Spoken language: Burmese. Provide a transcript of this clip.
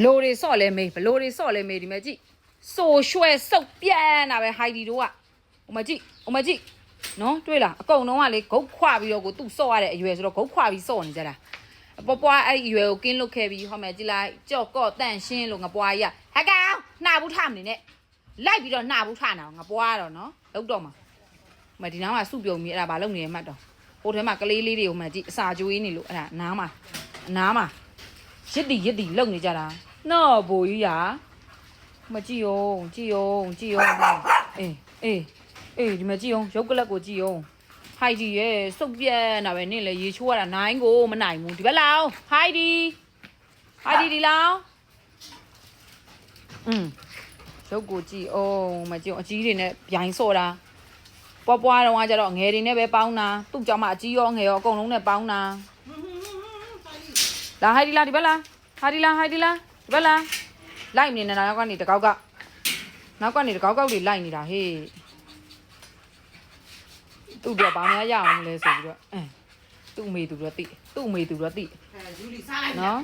လိုတွေဆော့လဲမေးဘလိုတွေဆော့လဲမေးဒီမဲ့ကြည့်ဆိုရွှဲစုပ်ပြန်တာပဲဟိုက်ဒီတို့ကဟိုမကြည့်နော်တွေ့လားအကုန်လုံးကလေဂုတ်ခွပြီးတော့ကိုသူ့ဆော့ရတဲ့အရွယ်ဆိုတော့ဂုတ်ခွပြီးဆော့နေကြတာပွားအဲ့အရွယ်ကိုကင်းလွတ်ခဲ့ပြီးဟောမယ်ကြည့်လိုက်ကြော့ကော့တန့်ရှင်းလို့ငါပွားကြီးကဟကောင်နှာဘူးထမနေနဲ့လိုက်ပြီးတော့နှာဘူးထနာငါပွားတော့နော်လောက်တော့မှာမဒီနားမှာစုပြုံပြီးအဲ့ဒါဘာလုပ်နေရမှတ်တော့ဟိုထဲမှာကလေးလေးတွေကိုမှကြည့်အစာကျွေးနေလို့အဲ့ဒါနားမှာရစ်တီလုံနေကြတာနော်ဘိုးကြီးရာမကြည့်အောင်အေးဒီမှာကြည့်အောင်ရုပ်ကလပ်ကိုကြည့်အောင်ဟိုက်ဒီရဲ့စုပ်ပြက်တာပဲနင့်လေရေချိုးရတာနိုင်ကိုမနိုင်ဘူးဒီဘက်လာအောင်ဟိုက်ဒီဒီလာအောင်ရုပ်ကိုကြည့်အောင်မကြည့်အောင်အကြီးတွေနဲ့ဗျိုင်းစော့တာပွားတော့ကကြတော့ငယ်တွေနဲ့ပဲပေါင်းတာသူ့ကြောင့်မှအကြီးရောငယ်ရောအကုန်လုံးနဲ့ပေါင်းတာလာဟိုက်ဒီလာဒီဘက်လာဟိုက်ဒီလာဒီဘက်လာလိုက်နေနေတာနောက်ကနေတကောက်ကနောက်ကနေတကောက်တွေလိုက်နေတာဟေးသူ့တော့ဘာများရအောင်လဲဆိုပြီးတော့သူ့အမေသူတော့တိနော်